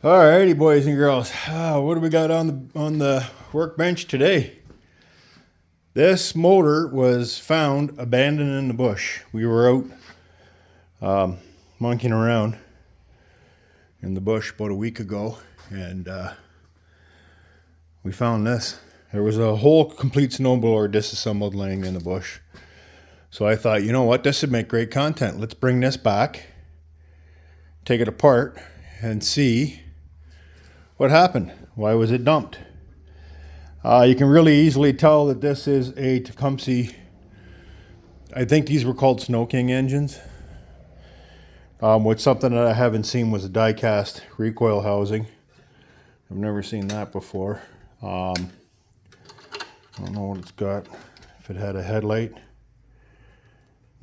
Alrighty, boys and girls. What do we got on the workbench today? This motor was found abandoned in the bush. We were out monkeying around in the bush about a week ago, and we found this. There was a whole complete snowblower disassembled laying in the bush. So I thought, you know what, this would make great content. Let's bring this back, take it apart, and see what happened. Why was it dumped? You can really easily tell that this is a Tecumseh. I think these were called Snow King engines. Which something that I haven't seen was a die-cast recoil housing. I've never seen that before. I don't know what it's got. If it had a headlight.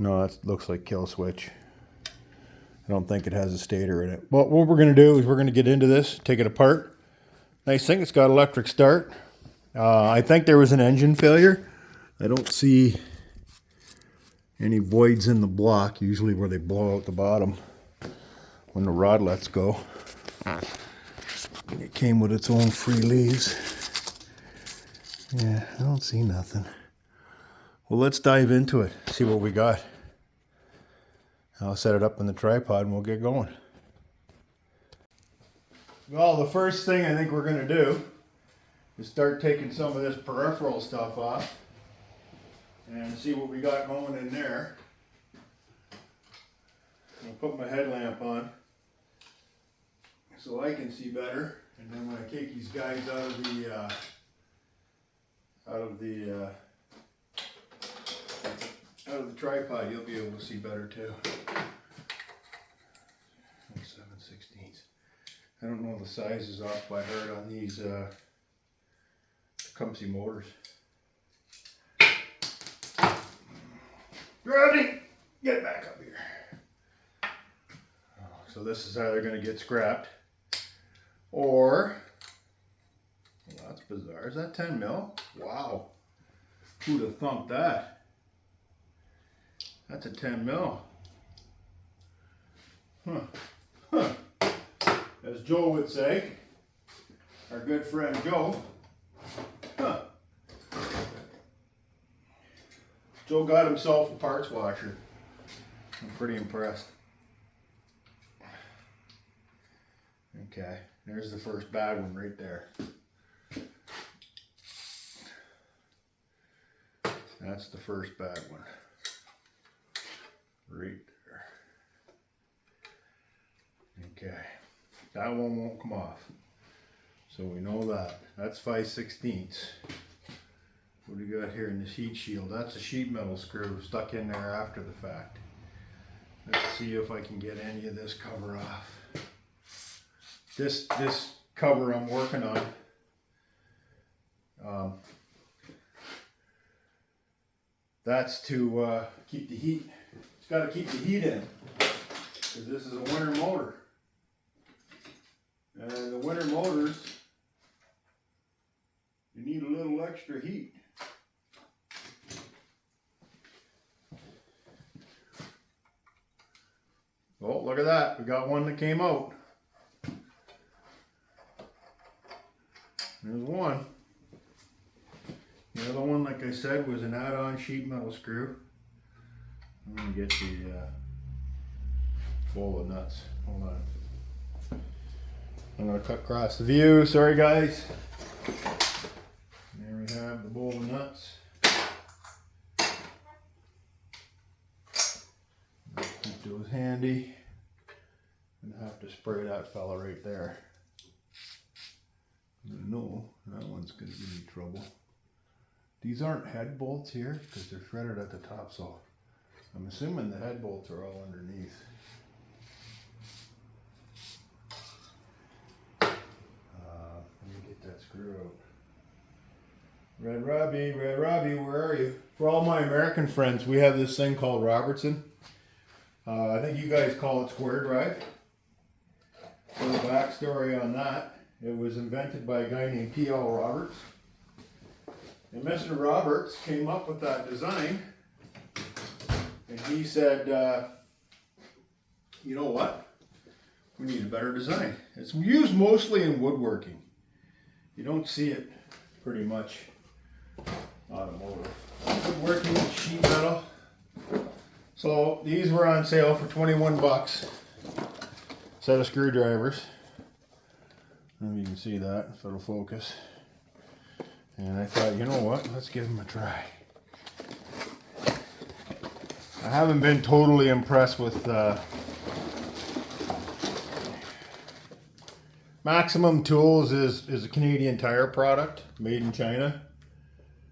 No, that looks like kill switch. I don't think it has a stator in it. But what we're going to do is we're going to get into this, take it apart. Nice thing, it's got electric start. I think there was an engine failure. I don't see any voids in the block, usually where they blow out the bottom when the rod lets go. It came with its own free leaves. Yeah, I don't see nothing. Well, let's dive into it, see what we got. I'll set it up in the tripod and we'll get going. Well, the first thing I think we're going to do is start taking some of this peripheral stuff off and see what we got going in there. I'll put my headlamp on so I can see better, and then when I take these guys out of the tripod, you'll be able to see better too. 7/16. I don't know the sizes off by heart on these Tecumseh motors. Gravity, get back up here. So this is either going to get scrapped, or, well, that's bizarre. Is that 10 mil? Wow. Who'd have thumped that? That's a 10 mil. Huh. Huh. As Joe would say, our good friend Joe. Huh. Joe got himself a parts washer. I'm pretty impressed. Okay, there's the first bad one right there. That's the first bad one. Right there. Okay, that one won't come off. So we know that. That's 5/16. What do we got here in this heat shield? That's a sheet metal screw stuck in there after the fact. Let's see if I can get any of this cover off. This cover I'm working on. That's to keep the heat. It's got to keep the heat in, because this is a winter motor. And the winter motors, you need a little extra heat. Oh, look at that. We got one that came out. There's one. The other one, like I said, was an add-on sheet metal screw. I'm going to get the bowl of nuts. Hold on. I'm going to cut across the view. Sorry, guys. There we have the bowl of nuts. Keep those handy. And have to spray that fella right there. No, that one's going to give me trouble. These aren't head bolts here because they're threaded at the top, so I'm assuming the head bolts are all underneath. Let me get that screw out. Red Robbie, where are you? For all my American friends, we have this thing called Robertson. I think you guys call it square drive. So the backstory on that, it was invented by a guy named P.L. Roberts. And Mr. Roberts came up with that design, and he said, you know what? We need a better design. It's used mostly in woodworking. You don't see it pretty much automotive. Woodworking with sheet metal. So these were on sale for 21 bucks. Set of screwdrivers. I don't know if you can see that, if it'll focus. And I thought, you know what, let's give them a try. I haven't been totally impressed with Maximum Tools is a Canadian Tire product made in China.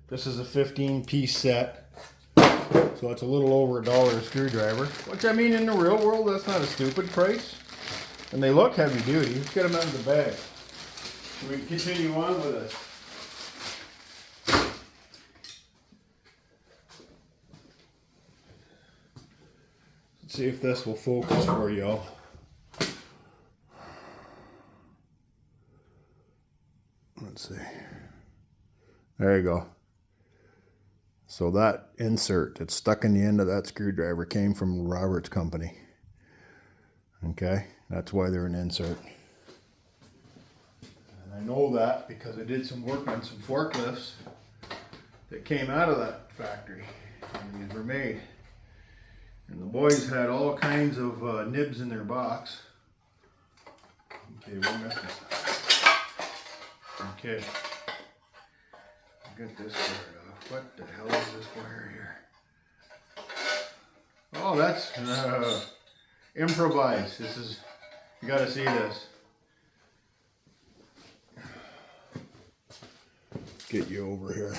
This is a 15-piece set, so it's a little over $1 a screwdriver, which I mean in the real world that's not a stupid price. And they look heavy duty. Let's get them out of the bag. So we can continue on with this. Let's see if this will focus for y'all. Let's see. There you go. So that insert that's stuck in the end of that screwdriver came from Robert's company. Okay, that's why they're an insert. And I know that because I did some work on some forklifts that came out of that factory. And these were made. And the boys had all kinds of nibs in their box. Okay, we're missing. Okay. Get this wire off. What the hell is this wire here? Oh, that's improvised. This is, you gotta see this. Get you over here.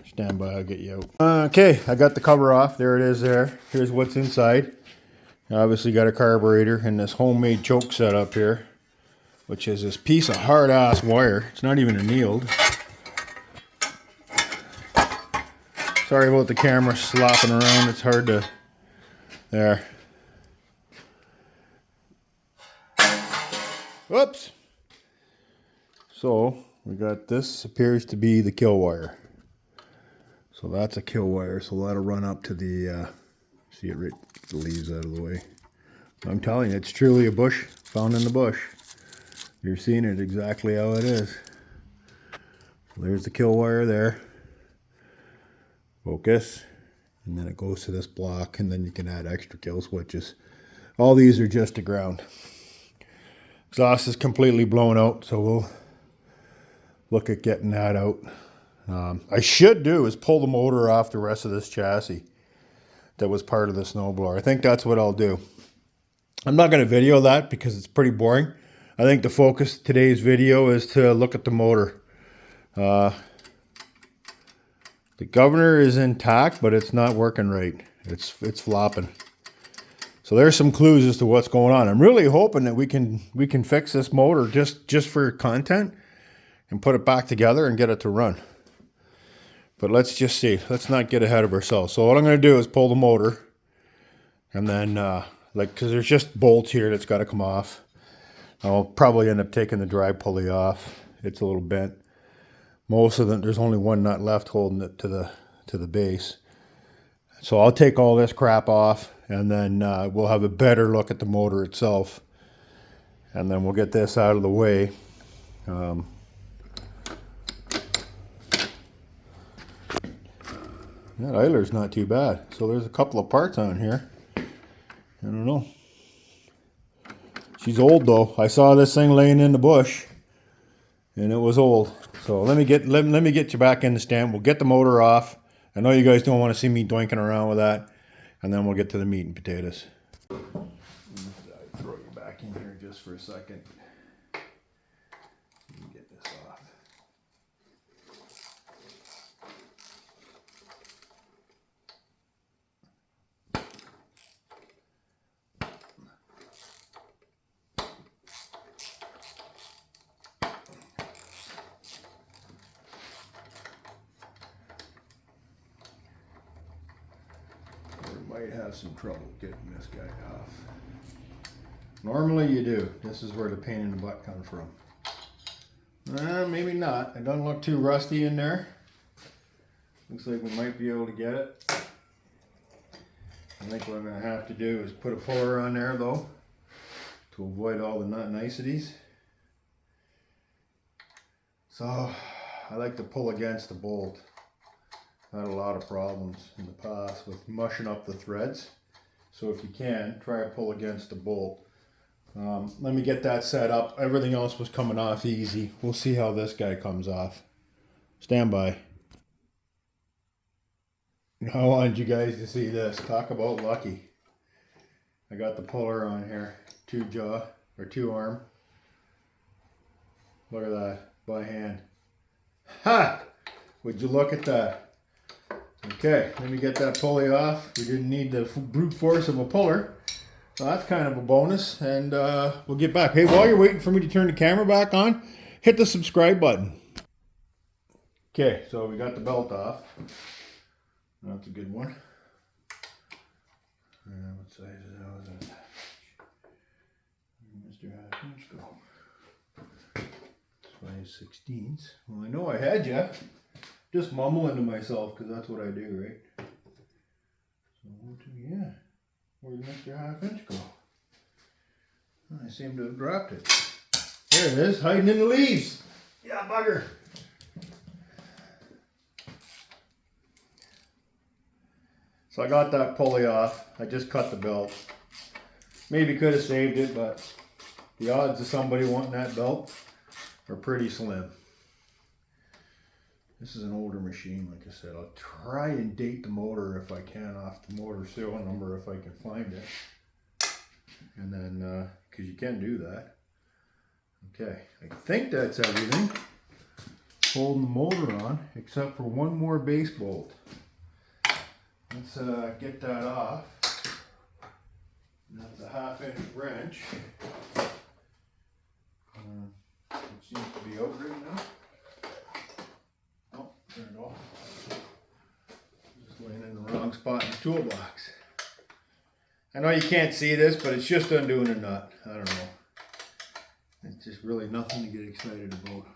Stand by, I'll get you out. Okay, I got the cover off. There it is there. Here's what's inside. Obviously got a carburetor and this homemade choke set up here, which is this piece of hard-ass wire. It's not even annealed. Sorry about the camera slopping around. It's hard to... There. Whoops! So, we got this. Appears to be the kill wire. So that's a kill wire. So that'll run up to the... see it right... the leaves out of the way. I'm telling you, it's truly a bush found in the bush. You're seeing it exactly how it is. So there's the kill wire there. Focus. And then it goes to this block, and then you can add extra kill switches. All these are just to ground. Exhaust is completely blown out, so we'll look at getting that out. I should do is pull the motor off the rest of this chassis that was part of the snowblower. I think that's what I'll do. I'm not going to video that because it's pretty boring. I think the focus of today's video is to look at the motor. The governor is intact, but it's not working right. It's flopping. So there's some clues as to what's going on. I'm really hoping that we can fix this motor just for content and put it back together and get it to run. But let's just see. Let's not get ahead of ourselves. So what I'm going to do is pull the motor, and then because there's just bolts here that's got to come off. I'll probably end up taking the drive pulley off. It's a little bent. Most of them, there's only one nut left holding it to the base. So I'll take all this crap off, and then we'll have a better look at the motor itself. And then we'll get this out of the way. That idler's not too bad. So there's a couple of parts on here. I don't know. She's old though. I saw this thing laying in the bush, and it was old. So let me get you back in the stand. We'll get the motor off. I know you guys don't want to see me doinking around with that, and then we'll get to the meat and potatoes. I'll throw you back in here just for a second. Let me get this off. Might have some trouble getting this guy off. Normally you do. This is where the pain in the butt comes from. Maybe not. It doesn't look too rusty in there. Looks like we might be able to get it. I think what I'm going to have to do is put a puller on there though to to avoid all the nut niceties. So I like to pull against the bolt. Had a lot of problems in the past with mushing up the threads. So if you can, try to pull against the bolt. Let me get that set up. Everything else was coming off easy. We'll see how this guy comes off. Stand by. I wanted you guys to see this. Talk about lucky. I got the puller on here. 2 arm. Look at that. By hand. Ha! Would you look at that? Okay, let me get that pulley off. We didn't need the brute force of a puller. So that's kind of a bonus, and we'll get back. Hey, while you're waiting for me to turn the camera back on, hit the subscribe button. Okay, so we got the belt off. That's a good one. What size is that? Mr. Half-inch go. 5/16. Well, I know I had you. Just mumbling to myself, because that's what I do, right? So, yeah. Where'd Mr. Half-inch go? I seem to have dropped it. There it is, hiding in the leaves. Yeah, bugger. So I got that pulley off. I just cut the belt. Maybe could have saved it, but the odds of somebody wanting that belt are pretty slim. This is an older machine, like I said. I'll try and date the motor if I can off the motor serial number if I can find it. And then, because you can do that. Okay, I think that's everything. Holding the motor on, except for one more base bolt. Let's get that off. That's a 1/2 inch wrench. It seems to be out right now. Turn it off. Just laying in the wrong spot in the toolbox. I know you can't see this, but it's just undoing a nut. I don't know. It's just really nothing to get excited about.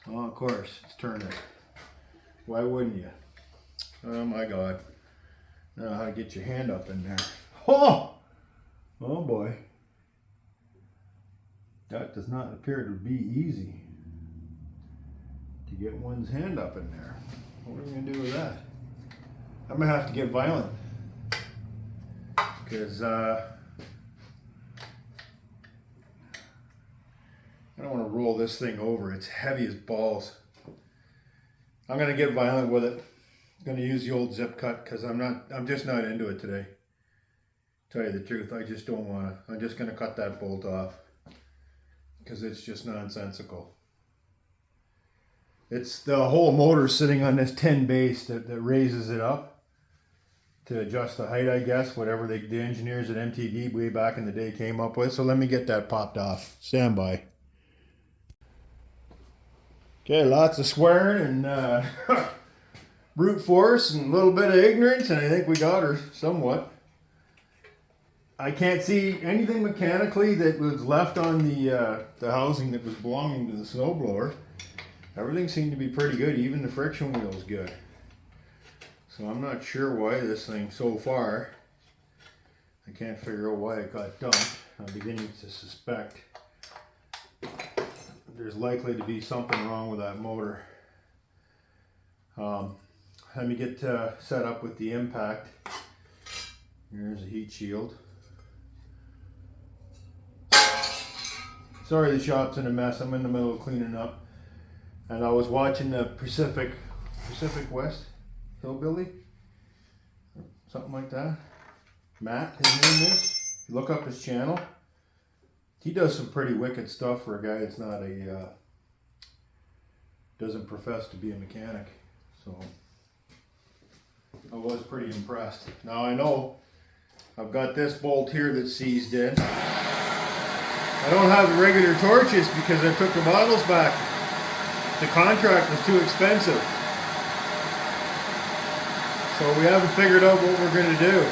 Oh, of course, it's turning. Why wouldn't you? Oh my God. Now how to get your hand up in there. Oh! Oh boy. That does not appear to be easy. To get one's hand up in there. What are we going to do with that? I'm going to have to get violent. Because I don't want to roll this thing over. It's heavy as balls. I'm going to get violent with it. I'm going to use the old zip cut because I'm just not into it today. Tell you the truth, I just don't want to. I'm just going to cut that bolt off. Because it's just nonsensical. It's the whole motor sitting on this tin base that raises it up to adjust the height, I guess, whatever the engineers at MTD way back in the day came up with. So let me get that popped off. Stand by. Okay, lots of swearing and brute force and a little bit of ignorance, and I think we got her somewhat. I can't see anything mechanically that was left on the housing that was belonging to the snowblower. Everything seemed to be pretty good, even the friction wheel's good. So I'm not sure why this thing so far, I can't figure out why it got dumped. I'm beginning to suspect there's likely to be something wrong with that motor. Let me get set up with the impact. Here's a heat shield. Sorry the shop's in a mess, I'm in the middle of cleaning up. And I was watching the Pacific West Hillbilly, something like that. Matt, his name is. If you look up his channel, he does some pretty wicked stuff for a guy that's not doesn't profess to be a mechanic. So I was pretty impressed. Now I know I've got this bolt here that's seized in. I don't have the regular torches because I took the bottles back. The contract was too expensive. So we haven't figured out what we're going to do.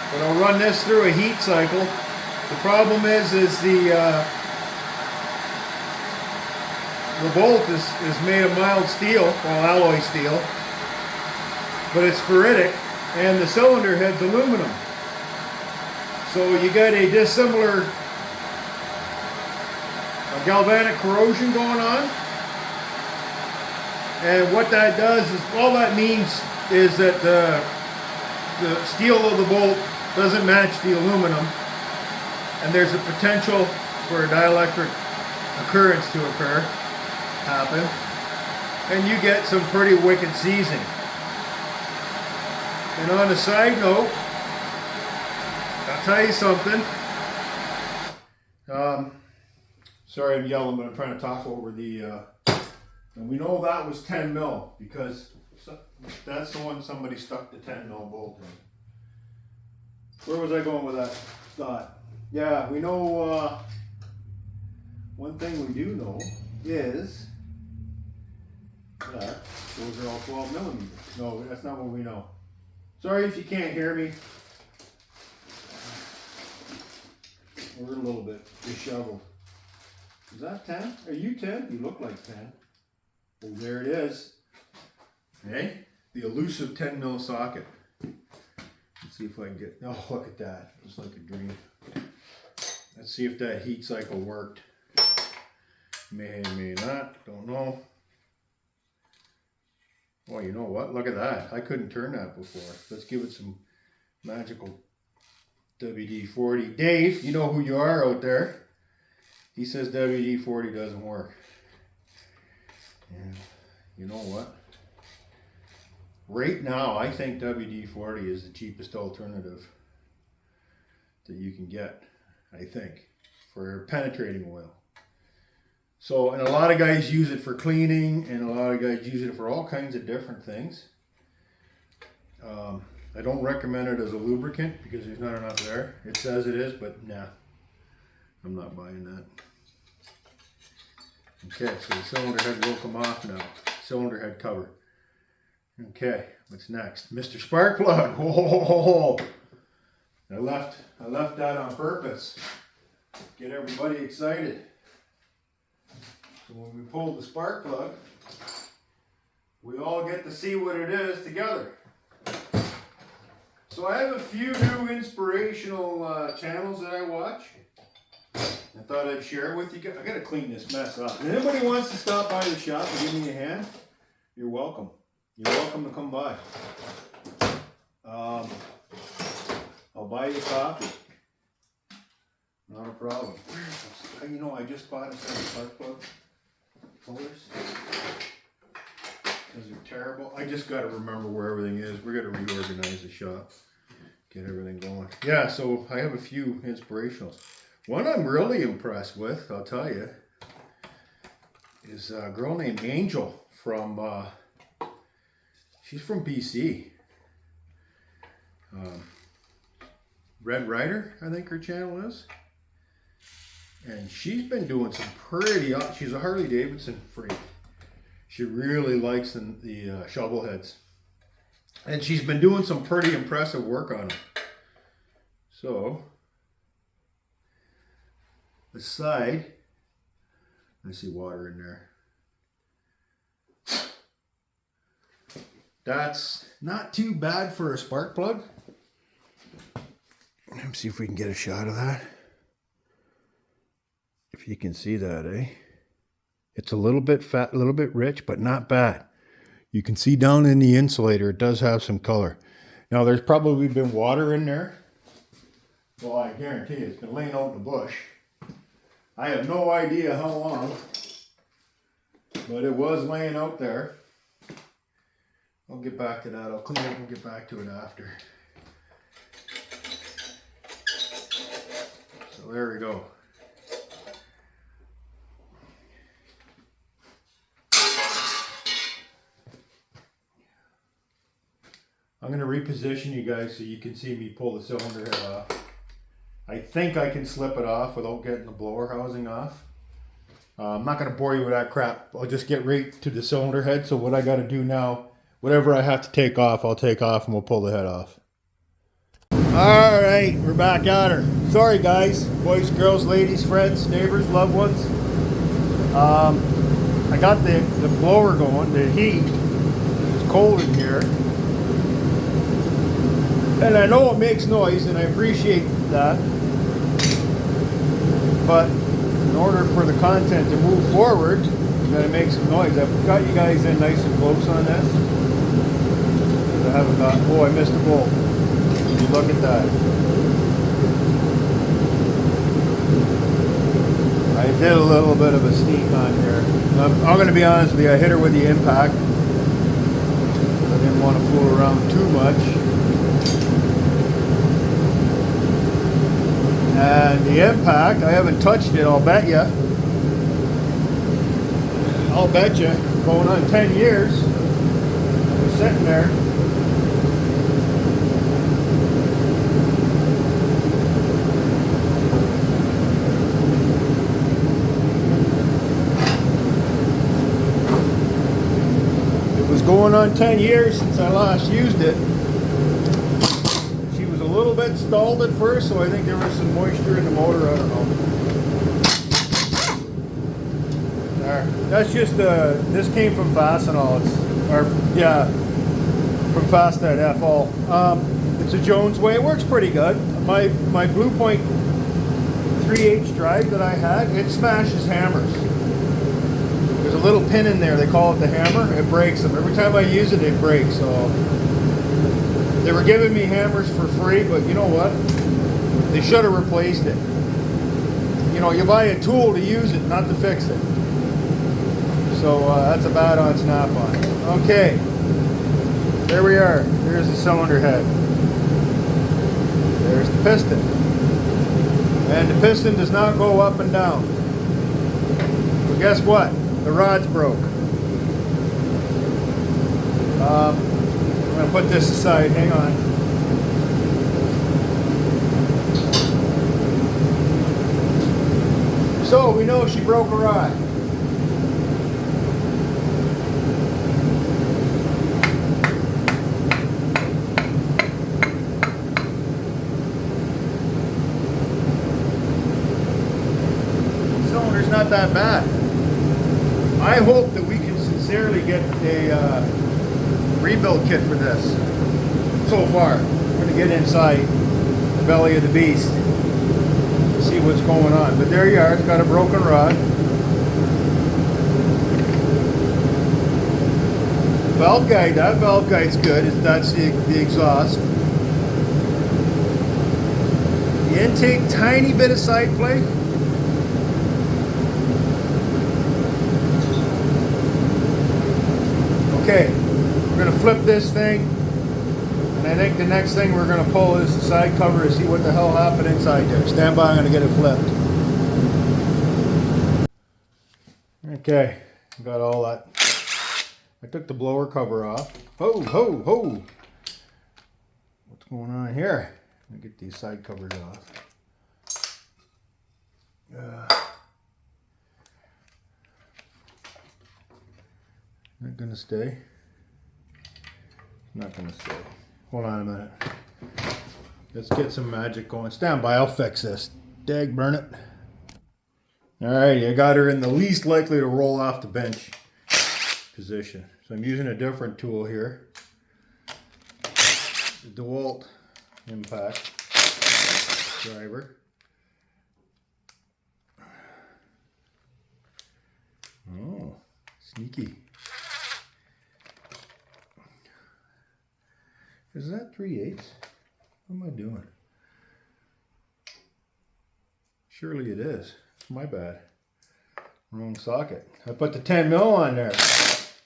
But I'll run this through a heat cycle. The problem is the bolt is made of mild steel, well, alloy steel, but it's ferritic, and the cylinder head's aluminum. So you got a dissimilar galvanic corrosion going on. And what that does is, all that means is that the steel of the bolt doesn't match the aluminum. And there's a potential for a dielectric occurrence to happen. And you get some pretty wicked seizing. And on a side note, I'll tell you something. Sorry I'm yelling, but I'm trying to talk over the, and we know that was 10 mil because that's the one somebody stuck the 10 mil bolt in. Where was I going with that thought? Yeah, we know, one thing we do know is that those are all 12 millimeters. No, that's not what we know. Sorry if you can't hear me. We're a little bit disheveled. Is that 10? Are you 10? You look like 10. Well, there it is. Hey, the elusive 10 mil socket. Let's see if I can get, oh, look at that. It's like a dream. Let's see if that heat cycle worked. May not, don't know. Oh, you know what? Look at that. I couldn't turn that before. Let's give it some magical WD-40. Dave, you know who you are out there. He says WD-40 doesn't work. And you know what? Right now, I think WD-40 is the cheapest alternative that you can get, I think, for penetrating oil. So, and a lot of guys use it for cleaning, and a lot of guys use it for all kinds of different things. I don't recommend it as a lubricant because there's not enough there. It says it is, but nah, I'm not buying that. Okay, so the cylinder head will come off now. Cylinder head cover. Okay, what's next? Mr. Spark Plug. Oh, I left that on purpose. Get everybody excited. So when we pull the spark plug, we all get to see what it is together. So I have a few new inspirational channels that I watch. I thought I'd share with you. I gotta clean this mess up. If anybody wants to stop by the shop and give me a hand, you're welcome. You're welcome to come by. I'll buy you coffee. Not a problem. You know, I just bought a set of spark plug pullers. Those are terrible. I just got to remember where everything is. We're going to reorganize the shop. Get everything going. Yeah, so I have a few inspirationals. One I'm really impressed with, I'll tell you, is a girl named Angel from, she's from BC. Red Rider, I think her channel is. And she's been doing some pretty, she's a Harley Davidson freak. She really likes the shovel heads. And she's been doing some pretty impressive work on them. So, the side, I see water in there. That's not too bad for a spark plug. Let's see if we can get a shot of that. If you can see that, eh? It's a little bit fat, a little bit rich, but not bad. You can see down in the insulator, it does have some color. Now, there's probably been water in there. Well, I guarantee you, it's been laying out in the bush. I have no idea how long, but it was laying out there. I'll get back to that. I'll clean it and get back to it after. So there we go. I'm going to reposition you guys so you can see me pull the cylinder head off. I think I can slip it off without getting the blower housing off. I'm not going to bore you with that crap. I'll just get right to the cylinder head. So what I got to do now, whatever I have to take off, I'll take off and we'll pull the head off. All right, we're back at her. Sorry guys, boys, girls, ladies, friends, neighbors, loved ones. I got the blower going, the heat. It's cold in here. And I know it makes noise, and I appreciate that. But in order for the content to move forward, you gotta make some noise. I've got you guys in nice and close on this. I haven't got, oh, I missed a bolt. Would you look at that? I did a little bit of a sneak on here. I'm gonna be honest with you, I hit her with the impact. I didn't want to fool around too much. And the impact, I haven't touched it, I'll bet you. I'll bet you, going on 10 years, it's sitting there. It was going on 10 years since I last used it. She was a little bit stalled at first, so I think there was some moisture in the motor, I don't know. That's just this came from Fastenal. From Fast.F. It's a Jones way. It works pretty good. My Blue Point 3H drive that I had, it smashes hammers. There's a little pin in there. They call it the hammer. It breaks them. Every time I use it, it breaks. So they were giving me hammers for free, but you know what? They should have replaced it. You know, you buy a tool to use it, not to fix it. So that's a bad on snap-on. Okay, there we are. There's the cylinder head. There's the piston. And the piston does not go up and down. But guess what? The rod's broke. I'm going to put this aside. Hang on. So we know she broke a rod. Not that bad. I hope that we can sincerely get a rebuild kit for this. So far, we're going to get inside the belly of the beast to see what's going on. But there you are. It's got a broken rod. Valve guide. That valve guide's good. That's the exhaust. The intake, tiny bit of side plate. Okay, we're going to flip this thing, and I think the next thing we're going to pull is the side cover to see what the hell happened inside there. Stand by, I'm going to get it flipped. Okay, got all that. I took the blower cover off. Ho, ho, ho! What's going on here? Let me get these side covers off. Not gonna stay. Not gonna stay. Hold on a minute. Let's get some magic going. Stand by, I'll fix this. Dag burn it. Alright, I got her in the least likely to roll off the bench position. So I'm using a different tool here. The DeWalt impact driver. Oh, sneaky. Is that 3/8? What am I doing? Surely it is. It's my bad. Wrong socket. I put the 10 mil on there.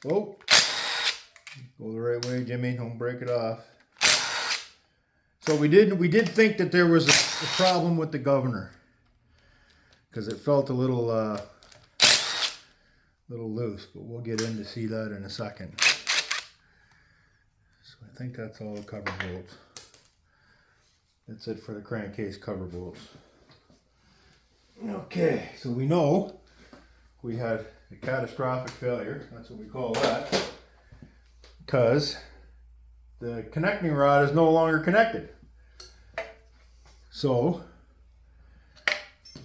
Oh, go the right way, Jimmy. Don't break it off. So we did think that there was a problem with the governor because it felt a little loose, but we'll get in to see that in a second. So I think that's all the cover bolts. That's it for the crankcase cover bolts. Okay, so we know we had a catastrophic failure. That's what we call that. Because the connecting rod is no longer connected. So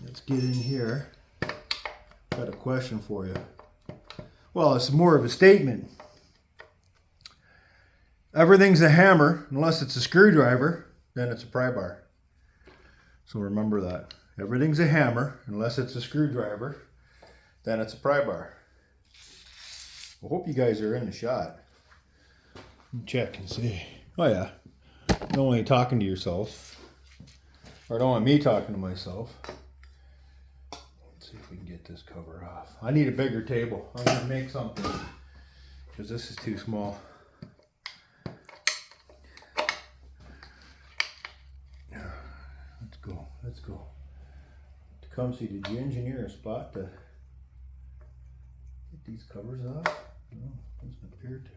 let's get in here. Got a question for you. Well, it's more of a statement. Everything's a hammer unless it's a screwdriver, then it's a pry bar. So remember that. Everything's a hammer unless it's a screwdriver, then it's a pry bar. I hope you guys are in the shot. Check and see. Oh yeah. Don't want you talking to yourself. Or don't want me talking to myself. Let's see if we can get this cover off. I need a bigger table. I'm going to make something. Because this is too small. Let's go. Tecumseh, did you engineer a spot to get these covers off? No, doesn't appear to.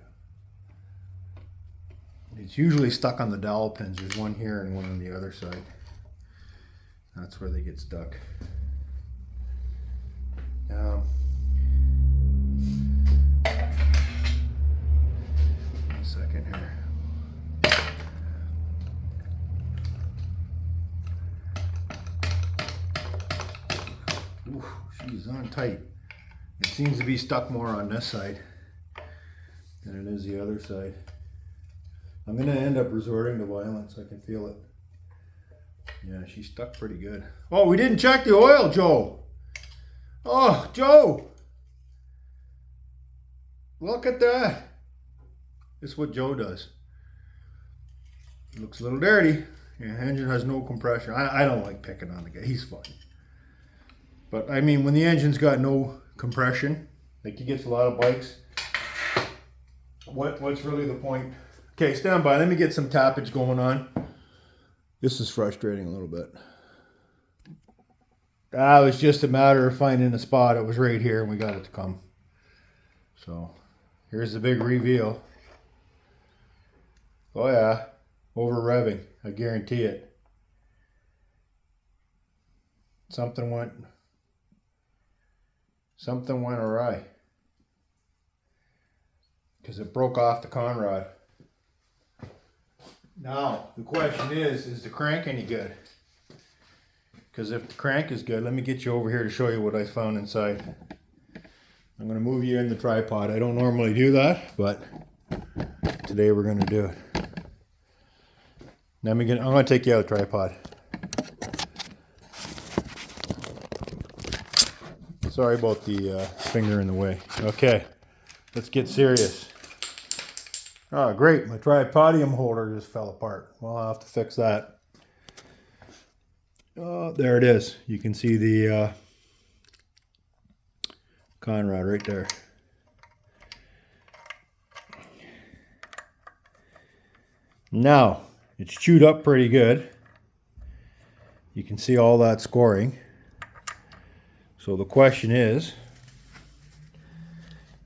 It's usually stuck on the dowel pins. There's one here and one on the other side. That's where they get stuck. One second here. Ooh, she's on tight. It seems to be stuck more on this side than it is the other side. I'm going to end up resorting to violence. I can feel it. Yeah, she's stuck pretty good. Oh, we didn't check the oil, Joe. Oh, Joe. Look at that. This is what Joe does. Looks a little dirty. Yeah, engine has no compression. I don't like picking on the guy. He's fun. But I mean, when the engine's got no compression, like he gets a lot of bikes, what's really the point? Okay, stand by. Let me get some tappage going on. This is frustrating a little bit. It was just a matter of finding a spot. It was right here and we got it to come. So here's the big reveal. Oh yeah, over revving. I guarantee it. Something went awry. Because it broke off the conrod. Now, the question is the crank any good? Because if the crank is good, let me get you over here to show you what I found inside. I'm going to move you in the tripod. I don't normally do that, but today we're going to do it. Now I'm going to take you out of the tripod. Sorry about the finger in the way. Okay, let's get serious. Oh, great. My tripodium holder just fell apart. Well, I'll have to fix that. Oh, there it is. You can see the conrod right there. Now, it's chewed up pretty good. You can see all that scoring. So the question is,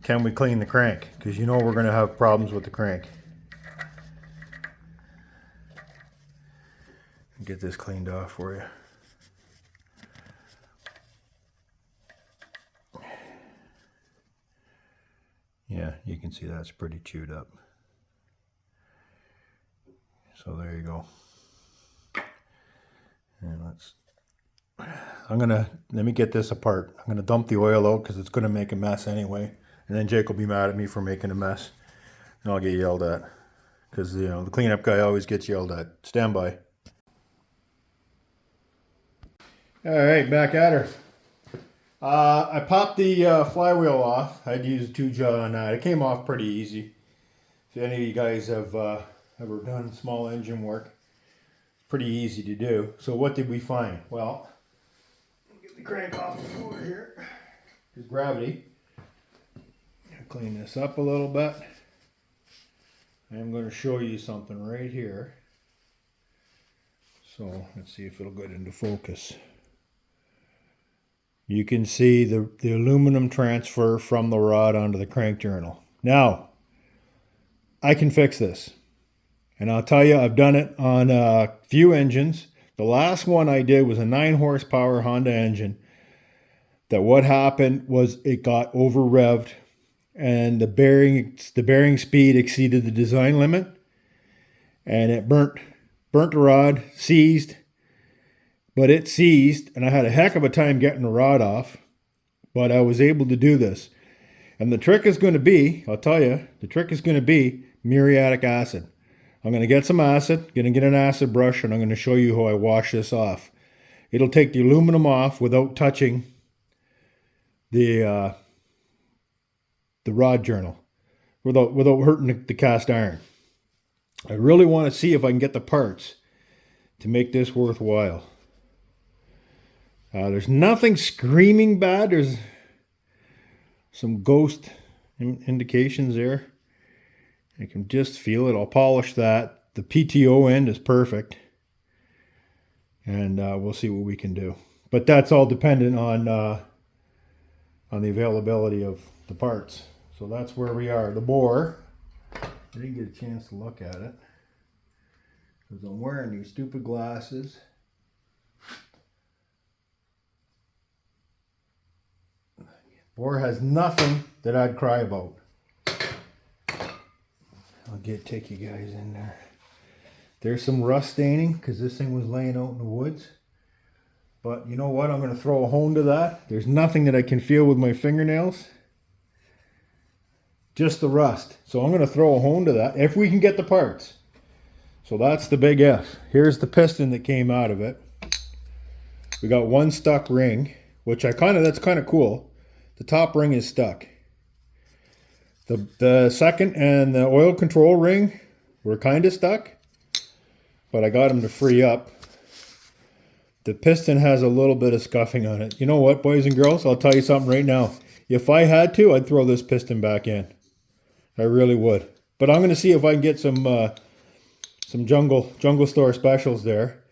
can we clean the crank? Because you know we're going to have problems with the crank. Get this cleaned off for you. Yeah, you can see that's pretty chewed up. So there you go. And let me get this apart. I'm gonna dump the oil out because it's gonna make a mess anyway. And then Jake will be mad at me for making a mess. And I'll get yelled at. Because the cleanup guy always gets yelled at. Stand by. Alright, back at her. I popped the flywheel off. I had to use a 2-jaw on that. It came off pretty easy. If any of you guys have ever done small engine work, it's pretty easy to do. So what did we find? Well, get the crank off the floor here. There's gravity. Clean this up a little bit. I'm going to show you something right here. So let's see if it'll get into focus. You can see the aluminum transfer from the rod onto the crank journal. Now, I can fix this. And I'll tell you, I've done it on a few engines. The last one I did was a 9 horsepower Honda engine. That what happened was it got over revved and the bearing speed exceeded the design limit. And it burnt the rod, seized. But it seized, and I had a heck of a time getting the rod off, but I was able to do this. And the trick is going to be, I'll tell you, the trick is going to be muriatic acid. I'm going to get some acid, going to get an acid brush, and I'm going to show you how I wash this off. It'll take the aluminum off without touching the rod journal, without hurting the cast iron. I really want to see if I can get the parts to make this worthwhile. There's nothing screaming bad. There's some ghost indications there. I can just feel it. I'll polish that. The PTO end is perfect. And we'll see what we can do. But that's all dependent on the availability of the parts. So that's where we are. The bore, I didn't get a chance to look at it because I'm wearing these stupid glasses. Bore has nothing that I'd cry about. I'll take you guys in there. There's some rust staining because this thing was laying out in the woods. But you know what? I'm going to throw a hone to that. There's nothing that I can feel with my fingernails. Just the rust. So I'm going to throw a hone to that if we can get the parts. So that's the big F. Here's the piston that came out of it. We got one stuck ring, which that's kind of cool. The top ring is stuck. The second and the oil control ring were kind of stuck, but I got them to free up. The piston has a little bit of scuffing on it. You know what, boys and girls? I'll tell you something right now. If I had to, I'd throw this piston back in. I really would. But I'm going to see if I can get some jungle store specials there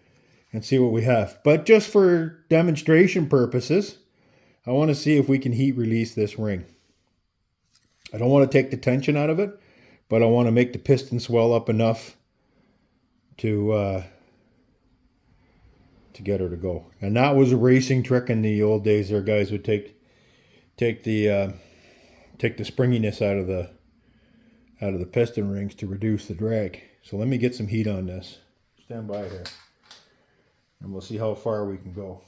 and see what we have. But just for demonstration purposes, I want to see if we can heat release this ring. I don't want to take the tension out of it, but I want to make the piston swell up enough to get her to go. And that was a racing trick in the old days. There, guys would take the springiness out of the piston rings to reduce the drag. So let me get some heat on this. Stand by here, and we'll see how far we can go.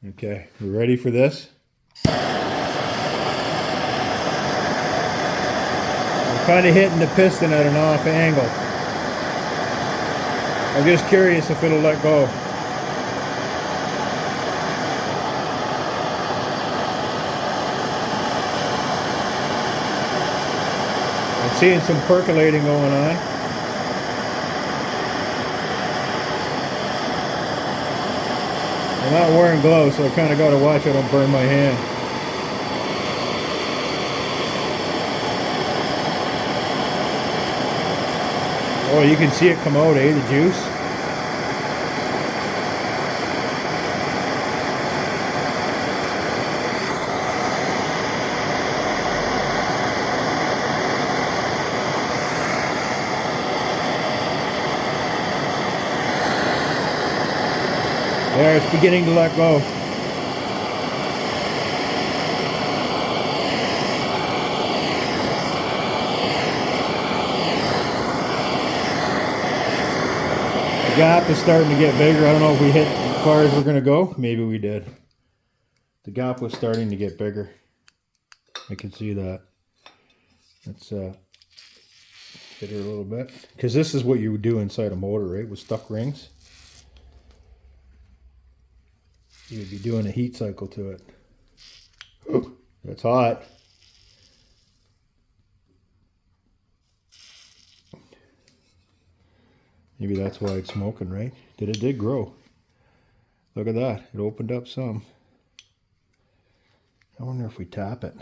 Okay, we ready for this? We're kind of hitting the piston at an off angle. I'm just curious if it'll let go. I'm seeing some percolating going on. I'm not wearing gloves, so I kind of got to watch I don't burn my hand. Oh, you can see it come out, eh? The juice. There, it's beginning to let go. The gap is starting to get bigger. I don't know if we hit as far as we're going to go. Maybe we did. The gap was starting to get bigger. I can see that. Let's hit her a little bit. Because this is what you would do inside a motor, right? With stuck rings. You'd be doing a heat cycle to it. Ooh, that's hot. Maybe that's why it's smoking, right? It did grow. Look at that. It opened up some. I wonder if we tap it.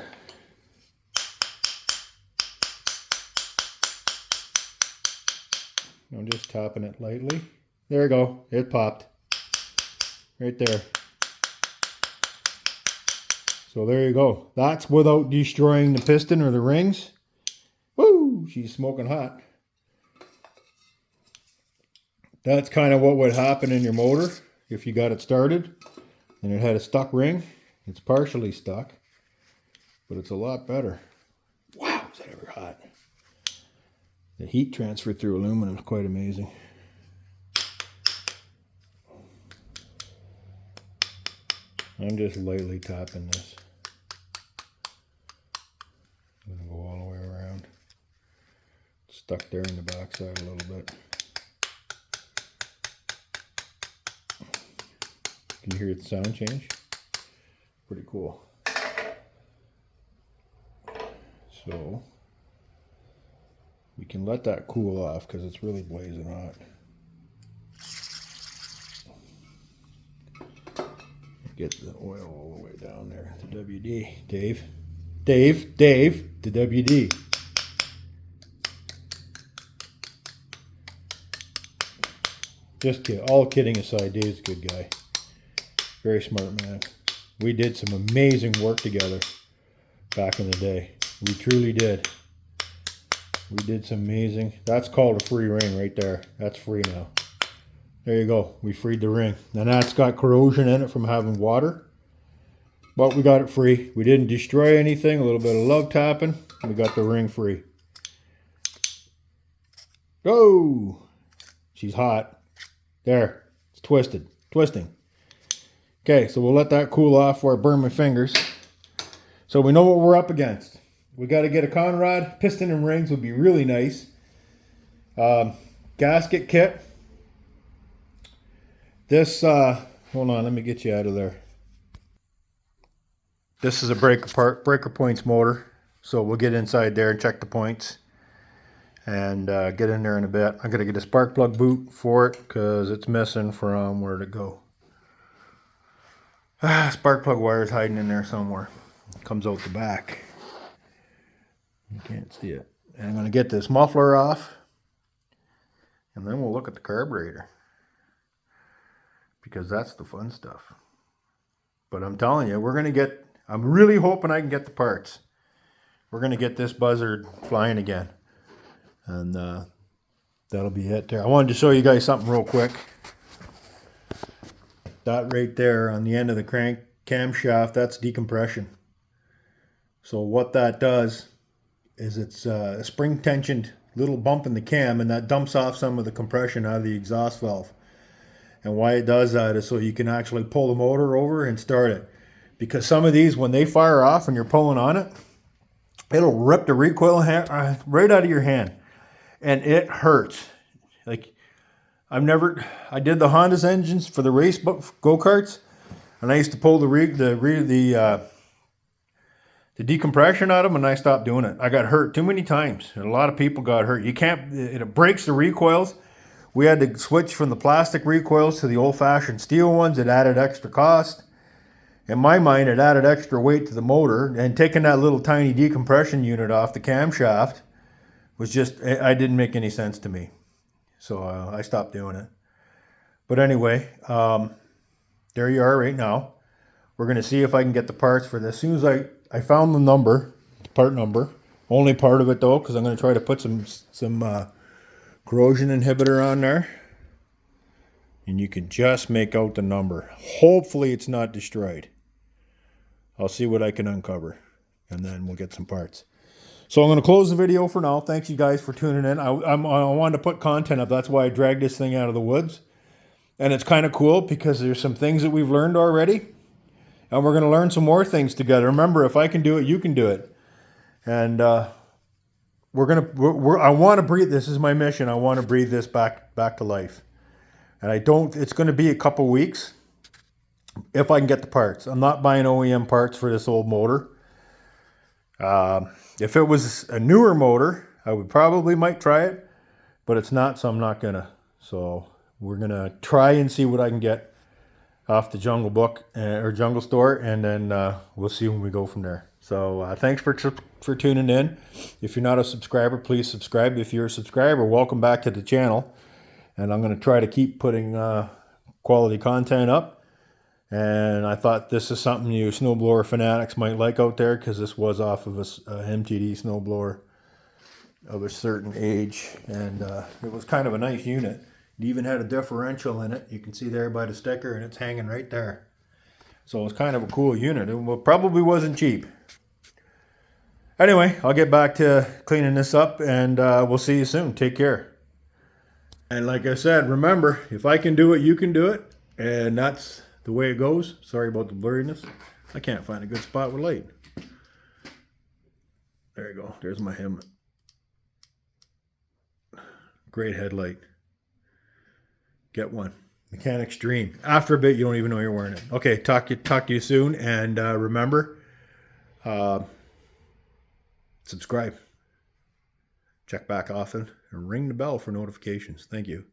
I'm just tapping it lightly. There we go. It popped. Right there. So there you go. That's without destroying the piston or the rings. Woo! She's smoking hot. That's kind of what would happen in your motor if you got it started and it had a stuck ring. It's partially stuck, but it's a lot better. Wow, is that ever hot? The heat transfer through aluminum is quite amazing. I'm just lightly tapping this. I'm going to go all the way around. Stuck there in the backside a little bit. Can you hear the sound change? Pretty cool. So we can let that cool off because it's really blazing hot. Get the oil all the way down there. The WD. Dave, the WD. Just kidding. All kidding aside, Dave's a good guy. Very smart man. We did some amazing work together back in the day. We truly did. We did some amazing. That's called a free ring right there. That's free now. There you go. We freed the ring. And that's got corrosion in it from having water. But we got it free. We didn't destroy anything. A little bit of love tapping. We got the ring free. Oh! She's hot. There. It's twisted. Twisting. Okay, so we'll let that cool off before I burn my fingers. So we know what we're up against. We got to get a conrod. Piston and rings would be really nice. Gasket kit. This, hold on, let me get you out of there. This is a breaker points motor. So we'll get inside there and check the points. And get in there in a bit. I'm going to get a spark plug boot for it because it's missing from where to go. Spark plug wire is hiding in there somewhere. It comes out the back. You can't see it. And I'm going to get this muffler off. And then we'll look at the carburetor. Because that's the fun stuff. But I'm telling you, we're going to get... I'm really hoping I can get the parts. We're going to get this buzzard flying again. And that'll be it there. I wanted to show you guys something real quick. That right there on the end of the crank camshaft, that's decompression. So what that does is it's a spring tensioned little bump in the cam, and that dumps off some of the compression out of the exhaust valve. And why it does that is so you can actually pull the motor over and start it. Because some of these, when they fire off and you're pulling on it, it'll rip the recoil right out of your hand. And it hurts. Like, I did the Honda's engines for the race go-karts, and I used to pull the decompression out of them, and I stopped doing it. I got hurt too many times, and a lot of people got hurt. You can't, it breaks the recoils. We had to switch from the plastic recoils to the old-fashioned steel ones. It added extra cost. In my mind, it added extra weight to the motor, and taking that little tiny decompression unit off the camshaft was just, it didn't make any sense to me. So I stopped doing it. But anyway, there you are right now. We're going to see if I can get the parts for this. As soon as I found the number, the part number, only part of it though, because I'm going to try to put some corrosion inhibitor on there. And you can just make out the number. Hopefully it's not destroyed. I'll see what I can uncover. And then we'll get some parts. So I'm going to close the video for now. Thanks you guys for tuning in. I wanted to put content up. That's why I dragged this thing out of the woods. And it's kind of cool because there's some things that we've learned already. And we're going to learn some more things together. Remember, if I can do it, you can do it. And I want to breathe. This is my mission. I want to breathe this back to life. And it's going to be a couple weeks if I can get the parts. I'm not buying OEM parts for this old motor. If it was a newer motor, I would probably might try it, but it's not, so I'm not gonna. So we're gonna try and see what I can get off the Jungle Book or Jungle Store, and then we'll see when we go from there. So thanks for tuning in. If you're not a subscriber, please subscribe. If you're a subscriber, welcome back to the channel. And I'm gonna try to keep putting quality content up. And I thought this is something you snowblower fanatics might like out there, because this was off of a MTD snowblower of a certain age, and it was kind of a nice unit. It even had a differential in it. You can see there by the sticker, and it's hanging right there. So it was kind of a cool unit. It probably wasn't cheap. Anyway, I'll get back to cleaning this up, and we'll see you soon. Take care. And like I said, remember, if I can do it, you can do it. And that's the way it goes. Sorry about the blurriness. I can't find a good spot with light. There you go. There's my helmet. Great headlight. Get one. Mechanic's dream. After a bit, you don't even know you're wearing it. Okay, talk to you soon. And remember, subscribe. Check back often and ring the bell for notifications. Thank you.